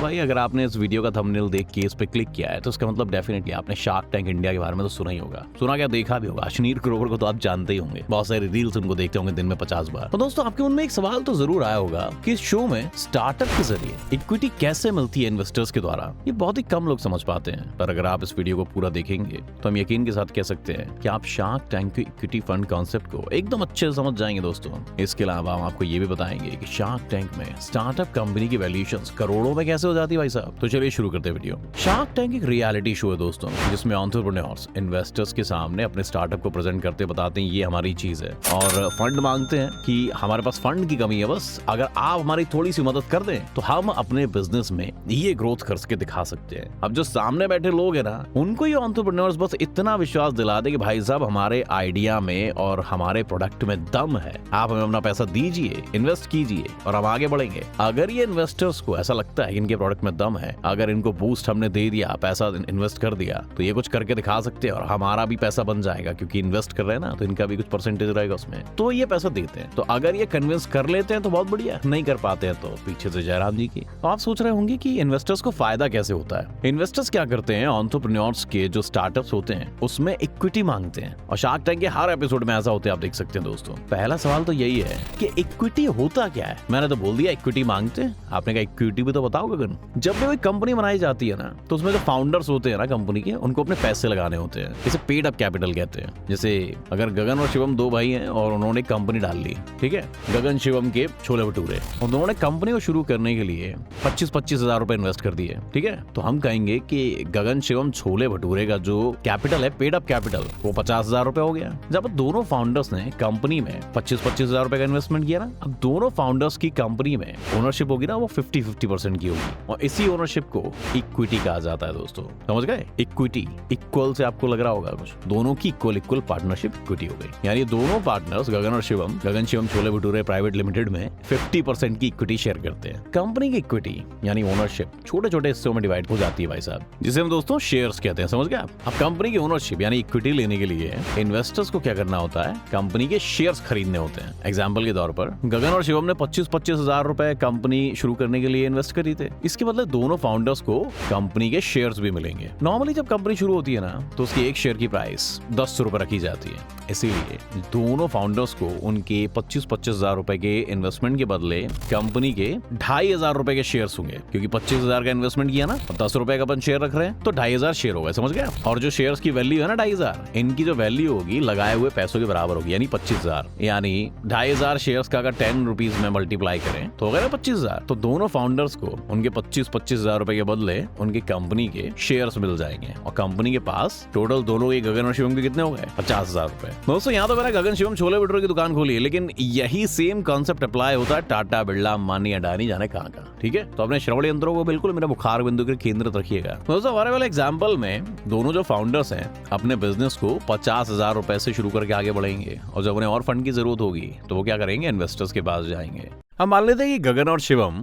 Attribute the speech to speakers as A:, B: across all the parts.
A: भाई अगर आपने इस वीडियो का थंबनेल देख के इस पे क्लिक किया है तो उसका मतलब डेफिनेटली आपने शार्क टैंक इंडिया के बारे में तो सुना ही होगा। सुना क्या, देखा भी होगा। अश्नीर ग्रोवर को तो आप जानते ही होंगे, बहुत सारे रील्स उनको देखते होंगे दिन में 50 बार। तो दोस्तों आपके उनमें एक सवाल तो जरूर आया होगा कि इस शो में स्टार्टअप के जरिए इक्विटी कैसे मिलती है इन्वेस्टर्स के द्वारा। ये बहुत ही कम लोग समझ पाते हैं, पर अगर आप इस वीडियो को पूरा देखेंगे तो हम यकीन के साथ कह सकते हैं कि आप शार्क टैंक के इक्विटी फंड कॉन्सेप्ट को एकदम अच्छे से समझ जाएंगे दोस्तों। इसके अलावा हम आपको ये भी बताएंगे कि शार्क टैंक में स्टार्टअप कंपनी की वैल्यूएशंस करोड़ों में कैसे हो जाती है भाई साहब। तो चलिए शुरू करते हैं वीडियो। शार्क टैंक एक रियलिटी शो है दोस्तों, जिसमें एंटरप्रेन्योर्स इन्वेस्टर्स के सामने अपने स्टार्टअप को प्रेजेंट करते बताते हैं ये हमारी चीज है, और फंड मांगते हैं कि हमारे पास फंड की कमी है, बस अगर आप हमारी थोड़ी सी मदद कर दें तो हम अपने बिजनेस में ये ग्रोथ करके दिखा सकते हैं। अब जो सामने बैठे लोग हैं ना, उनको ये एंटरप्रेन्योर्स बस इतना विश्वास दिला दे कि भाई साहब हमारे आइडिया में और हमारे प्रोडक्ट में दम है, आप हमें अपना पैसा दीजिए, इन्वेस्ट कीजिए और हम आगे बढ़ेंगे। अगर ये इन्वेस्टर्स को ऐसा लगता है कि इनके प्रोडक्ट में दम है, अगर इनको बूस्ट हमने दे दिया, पैसा इन्वेस्ट कर दिया, तो ये कुछ करके दिखा सकते हैं और हमारा भी पैसा बन जाएगा, क्योंकि इन्वेस्ट कर रहे हैं ना तो इनका भी कुछ परसेंटेज रहेगा उसमें, तो ये पैसा देते हैं। तो अगर ये कन्विंस कर लेते हैं तो बहुत बढ़िया, नहीं कर पाते हैं तो पीछे से जयराम जी की। तो आप सोच रहे होंगे कि इन्वेस्टर्स को फायदा कैसे होता है। इन्वेस्टर्स क्या करते हैं, एंटरप्रेन्योर्स के जो स्टार्टअप्स होते हैं उसमें इक्विटी मांगते हैं, और शार्क टैंक के हर एपिसोड में ऐसा होता है, आप देख सकते हैं दोस्तों। पहला सवाल तो यही है कि इक्विटी होता क्या है। मैंने तो बोल दिया इक्विटी मांगते हैं, आपने कहा इक्विटी भी तो बताओ गगन। जब भी कोई कंपनी बनाई जाती है ना, तो उसमें जो फाउंडर्स होते हैं ना कंपनी के, उनको अपने पैसे लगाने होते हैं, इसे पेड अप कैपिटल कहते हैं। जैसे अगर गगन और शिवम दो भाई हैं और उन्होंने कंपनी डाल ली, ठीक है, गगन शिवम के छोले भटूरे, और दोनों ने कंपनी को शुरू करने के लिए 25-25 हजार रुपए इन्वेस्ट कर दिए, ठीक है, तो हम कहेंगे कि गगन शिवम छोले भटूरे का जो कैपिटल है, पेड अप कैपिटल, वो 50,000 रुपए हो गया। जब दोनों फाउंडर्स ने कंपनी में 25-25 हजार रुपए का इन्वेस्टमेंट किया ना, अब दोनों फाउंडर्स की कंपनी में ओनरशिप होगी ना, वो 50-50% की होगी, और इसी ओनरशिप को इक्विटी कहा जाता है दोस्तों। समझ गए, इक्विटी इक्वल से आपको लग रहा होगा कुछ, दोनों की इक्वल पार्टनरशिप इक्विटी हो गई, यानी दोनों पार्टनर्स गगन और शिवम, गगन शिवम छोले भटूरे प्राइवेट लिमिटेड में 50% की इक्विटी शेयर करते हैं। कंपनी की इक्विटी यानी ओनरशिप छोटे छोटे हिस्सों में डिवाइड हो जाती है भाई साहब, जिसे हम दोस्तों शेयर्स कहते हैं। समझ गए आप। अब कंपनी की ओनरशिप यानी इक्विटी लेने के लिए इन्वेस्टर्स को क्या करना होता है, कंपनी के शेयर्स खरीदने होते हैं। एग्जाम्पल के तौर पर गगन और शिवम ने 25-25 हजार रुपए कंपनी शुरू करने के लिए इन्वेस्ट करी थे। इसके बदले दोनों फाउंडर्स को कंपनी के शेयर्स भी मिलेंगे। नॉर्मली जब कंपनी शुरू होती है ना, तो उसकी एक शेयर की प्राइस 10 रुपए रखी जाती है, इसीलिए दोनों फाउंडर्स को उनके 25-25 हजार रुपए के इन्वेस्टमेंट के बदले कंपनी के 2,500 रुपए के शेयर्स होंगे, क्योंकि 25 हजार का इन्वेस्टमेंट किया ना, 10 रुपए का अपन शेयर रख रहे हैं, तो 2,500 शेयर हो गए। समझ गए। और जो शेयर्स की वैल्यू है ना 2,500, इनकी जो वैल्यू होगी लगाए हुए पैसों के बराबर होगी, यानी 25,000। यानी 2,500 शेयर्स का अगर 10 रुपीज में मल्टीप्लाई करें तो हो गया ना 25,000। तो दोनों फाउंडर्स को उनके 25-25 हजार रुपए के बदले उनकी कंपनी के शेयर्स मिल जाएंगे, और कंपनी के पास टोटल दोनों के गगन और शिवम के कितने हो गए, 50,000 रुपए। दोस्तों यहाँ तो मैंने गगन शिवम छोले भटूरे की दुकान खोली है, लेकिन यही सेम कॉन्सेप्ट अप्लाई होता है टाटा, बिरला, अंबानी, अडानी, जाने कहाँ का। ठीक है, तो अपने श्रवण यंत्रों को बिल्कुल मेरे मुखार बिंदु के केंद्रित रखिएगा। दोस्तों हमारे वाले एग्जाम्पल में दोनों जो फाउंडर्स हैं अपने बिजनेस को 50,000 रुपए से शुरू करके आगे बढ़ेंगे, और जब उन्हें और फंड की जरूरत होगी तो वो क्या करेंगे, इन्वेस्टर्स के पास जाएंगे। हम मान लेते हैं कि गगन और शिवम,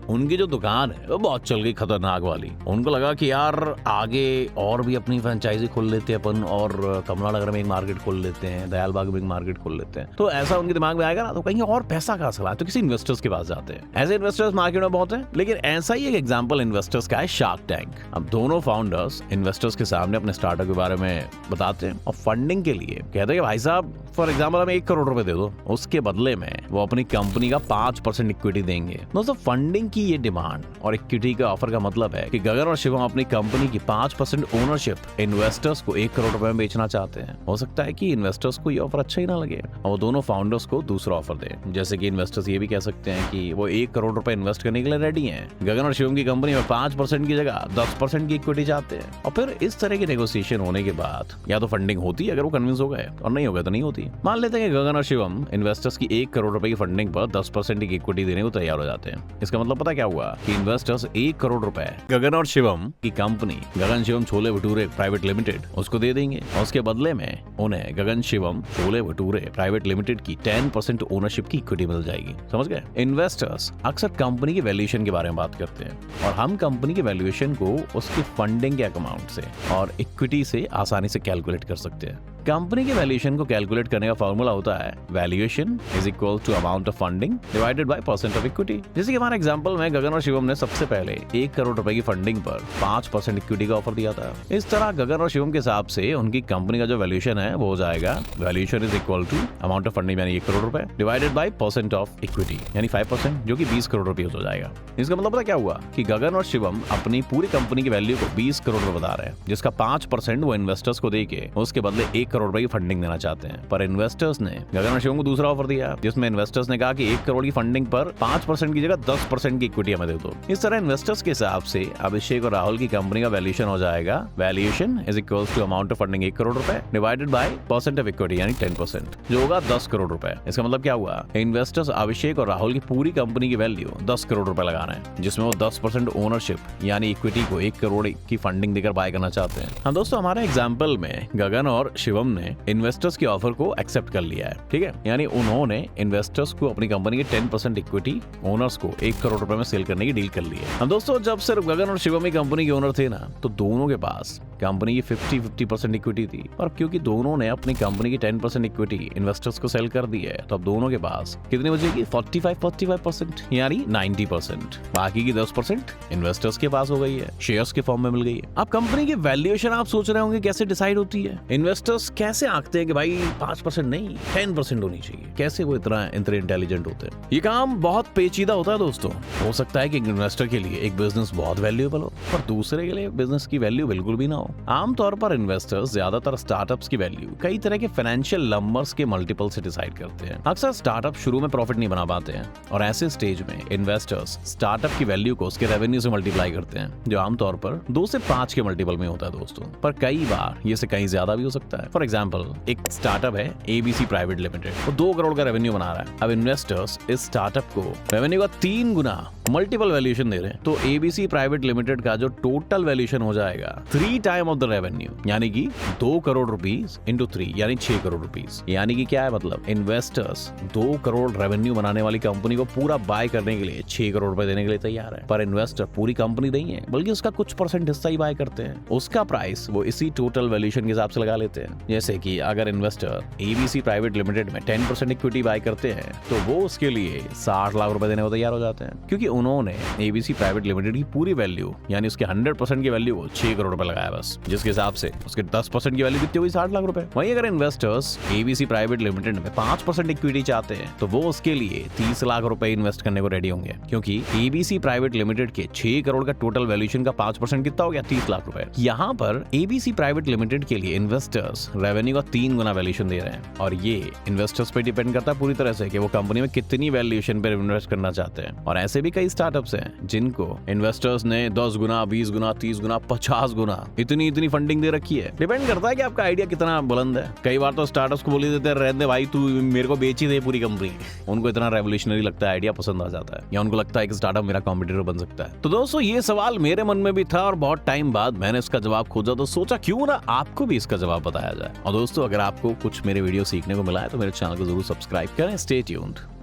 A: उनकी जो दुकान है वो बहुत चल गई खतरनाक वाली। उनको लगा कि यार आगे और भी अपनी फ्रेंचाइजी खोल लेते हैं अपन, और कमला नगर में एक मार्केट खोल लेते हैं, दयाल बाग में एक मार्केट खोल लेते हैं। तो ऐसा उनके दिमाग में आएगा ना, तो कहेंगे और पैसा कहाँ से लाए, तो किसी इन्वेस्टर्स के पास जाते हैं। ऐसे इन्वेस्टर्स मार्केट में बहुत हैं, लेकिन ऐसा ही एक एग्जाम्पल इन्वेस्टर्स का है शार्क टैंक। अब दोनों फाउंडर्स इन्वेस्टर्स के सामने अपने स्टार्टअप के बारे में बताते हैं, और फंडिंग के लिए कहते हैं भाई साहब फॉर एग्जाम्पल हमें 1 करोड़ रुपए दे दो, उसके बदले में वो अपनी कंपनी का 5% इक्विटी देंगे। दोस्तों फंडिंग की ये डिमांड और इक्विटी का ऑफर का मतलब है कि गगन और शिवम अपनी कंपनी की 5% ओनरशिप इन्वेस्टर्स को 1 करोड़ रुपए में बेचना चाहते हैं। हो सकता है कि इन्वेस्टर्स को ये ऑफर अच्छा ही ना लगे और वो दोनों फाउंडर्स को दूसरा ऑफर दें। जैसे कि इन्वेस्टर्स ये भी कह सकते हैं कि वो 1 करोड़ रुपए इन्वेस्ट करने के लिए रेडी हैं, गगन और शिवम की कंपनी में 5% की जगह 10% की इक्विटी चाहते हैं। और फिर इस तरह की नेगोशिएशन होने के बाद या तो फंडिंग होती है अगर वो कन्विंस हो गए, और नहीं हो गए तो नहीं होती। मान लेते हैं कि गगन और शिवम इन्वेस्टर्स की 1 करोड़ रुपए की फंडिंग पर 10% की इक्विटी देने को तैयार हो जाते हैं। इसका मतलब पता क्या हुआ कि इन्वेस्टर्स 1 करोड़ रुपए गगन और शिवम की कंपनी गगन शिवम छोले भटूरे प्राइवेट लिमिटेड उसको दे देंगे, और उसके बदले में उन्हें गगन शिवम छोले भटूरे प्राइवेट लिमिटेड की 10% ओनरशिप की इक्विटी मिल जाएगी। समझ गए। इन्वेस्टर्स अक्सर कंपनी के वैल्यूएशन के बारे में बात करते हैं, और हम कंपनी के वैल्यूएशन को उसकी फंडिंग के अमाउंट से और इक्विटी से आसानी से कैलकुलेट कर सकते हैं। कंपनी के वैल्यूएशन को कैलकुलेट करने का फॉर्मूला होता है valuation is equal to amount of funding divided by percent of equity. जैसे कि हमारे एग्जांपल में गगन और शिवम ने सबसे पहले 1 करोड़ रुपए की फंडिंग पर 5% इक्विटी का ऑफर दिया था। इस तरह गगन और शिवम के हिसाब से उनकी कंपनी का जो वैल्यूएशन है वो हो जाएगा valuation is equal to amount of funding यानी 1 करोड़ रुपए divided by percent of equity यानी 5% जो कि 20 करोड़ रुपए हो जाएगा। इसका मतलब पता क्या हुआ कि गगन और शिवम अपनी पूरी कंपनी की वैल्यू को 20 करोड़ रुपए बता रहे हैं, जिसका 5% वो इन्वेस्टर्स को देके उसके बदले 1 करोड़ रुपए की फंडिंग देना चाहते हैं। पर इन्वेस्टर्स ने गगन और शिवम को दूसरा ऑफर दिया जिसमें इन्वेस्टर्स ने कहा कि 1 करोड़ की फंडिंग पर 5% की जगह 10% की इक्विटी हमें दे दो। इस तरह इन्वेस्टर्स के हिसाब से अभिषेक और राहुल की कंपनी का वैल्यूएशन हो जाएगा valuation is equals to amount of funding 1 crore रुपए divided by percent of equity यानी 10% जो होगा 10 करोड़ रुपए। इसका मतलब क्या हुआ, इन्वेस्टर्स अभिषेक और राहुल की पूरी कंपनी की वैल्यू 10 करोड़ रुपए लगा रहे हैं, जिसमें वो 10% ओनरशिप यानी इक्विटी को 1 करोड़ की फंडिंग देकर बाय करना चाहते हैं। हाँ दोस्तों, हमारे एग्जाम्पल में गगन और शिवम ने इन्वेस्टर्स की ऑफर को एक्सेप्ट कर लिया है, ठीक है, यानी उन्होंने इन्वेस्टर्स को अपनी कंपनी की 10% इक्विटी ओनर्स को 1 करोड़ रुपए में सेल करने की डील कर ली है। हम दोस्तों जब सिर्फ गगन और शिवम ही कंपनी के ओनर थे ना, तो दोनों के पास कंपनी की 50-50% इक्विटी थी, और क्योंकि दोनों ने अपनी कंपनी की 10% इक्विटी इन्वेस्टर्स को सेल कर दी है, तो अब दोनों के पास कितनी बचेगी 45% यानी 90%। बाकी की 10% इन्वेस्टर्स के पास हो गई है, शेयर्स के फॉर्म में मिल गई है। अब कंपनी की वैल्यूएशन आप सोच रहे होंगे कैसे डिसाइड होती है, इन्वेस्टर्स कैसे आंकते हैं कि भाई 5% नहीं 10% होनी चाहिए, कैसे वो इतने इंटेलिजेंट होते हैं। ये काम बहुत पेचीदा होता है दोस्तों। हो सकता है कि इन्वेस्टर के लिए एक बिजनेस बहुत वैल्यूएबल हो और दूसरे के लिए बिजनेस की वैल्यू बिल्कुल भी ना हो। आमतौर पर इन्वेस्टर्स ज्यादातर स्टार्टअप्स की वैल्यू कई तरह के फाइनेंशियल नंबर्स के मल्टीपल से डिसाइड करते हैं। अक्सर स्टार्टअप शुरू में प्रॉफिट नहीं बना पाते हैं, और ऐसे स्टेज में इन्वेस्टर्स स्टार्टअप की वैल्यू को उसके रेवेन्यू से मल्टीप्लाई करते हैं, जो आमतौर पर 2 से 5 के मल्टीपल में होता है दोस्तों, पर कई बार ये से कहीं ज्यादा भी हो सकता है। फॉर एग्जाम्पल, एक स्टार्टअप है ABC प्राइवेट लिमिटेड, वो 2 करोड़ का रेवेन्यू बना रहा है। अब इन्वेस्टर्स इस स्टार्टअप को रेवेन्यू का 3 गुना मल्टीपल वैल्यूएशन दे रहे हैं, तो ABC प्राइवेट लिमिटेड का जो टोटल वैल्यूएशन हो जाएगा 3 टाइम ऑफ द रेवेन्यू, यानी कि 2 करोड़ रुपीस इंटू 3 यानी 6 करोड़ रुपीस। यानी कि क्या है मतलब, इन्वेस्टर्स 2 करोड़ रेवेन्यू बनाने वाली कंपनी को पूरा बाय करने के लिए 6 करोड़ रुपए देने के लिए तैयार है। पर इन्वेस्टर पूरी कंपनी नहीं है, बल्कि उसका कुछ % हिस्सा ही बाय करते हैं। उसका प्राइस वो इसी टोटल वैल्यूएशन के हिसाब से लगा लेते हैं। जैसे कि अगर इन्वेस्टर ABC प्राइवेट लिमिटेड में 10% इक्विटी बाय करते हैं, तो वो उसके लिए 60 लाख रुपए देने को तैयार हो जाते हैं, क्योंकि उन्होंने ABC प्राइवेट लिमिटेड की पूरी वैल्यू यानी उसके 100% की वैल्यू को 6 करोड़ रुपए लगाया बस, जिसके हिसाब से उसके 10% की वैल्यू कितनी हुई 60 लाख रुपए। वहीं अगर इन्वेस्टर्स ABC प्राइवेट लिमिटेड में 5% इक्विटी चाहते हैं, तो वो उसके लिए 30 लाख रुपए इन्वेस्ट करने को रेडी होंगे, क्योंकि ABC प्राइवेट लिमिटेड के 6 करोड़ का टोटल वैल्यूएशन का 5% कितना हो गया 30 लाख रुपए। यहाँ पर ABC प्राइवेट लिमिटेड के लिए इन्वेस्टर्स रेवेन्यू का 3 गुना वैल्यूएशन दे रहे हैं, और ये इन्वेस्टर्स पे डिपेंड करता है पूरी तरह से कि वो कंपनी में कितनी वैल्यूएशन पर इन्वेस्ट करना चाहते हैं। और ऐसे भी कई स्टार्टअप्स हैं जिनको इन्वेस्टर्स ने 10 गुना 20 गुना 30 गुना 50 गुना इतनी फंडिंग दे रखी है। डिपेंड करता है कि आपका आइडिया कितना बुलंद है। कई बार तो स्टार्टअप्स को बोल ही देते हैं, रहने दे भाई, तू मेरे को बेच ही दे पूरी कंपनी। उनको इतना रेवोल्यूशनरी लगता है, आइडिया पसंद आ जाता है, या उनको लगता है कि स्टार्टअप मेरा कॉम्पिटिटर बन सकता है। तो दोस्तों ये सवाल मेरे मन में भी था, और बहुत टाइम बाद मैंने इसका जवाब खोजा, तो सोचा क्यों ना आपको भी इसका जवाब बताया जाए। और दोस्तों अगर आपको कुछ मेरे वीडियो सीखने को मिला है तो मेरे चैनल को जरूर सब्सक्राइब करें। Stay tuned.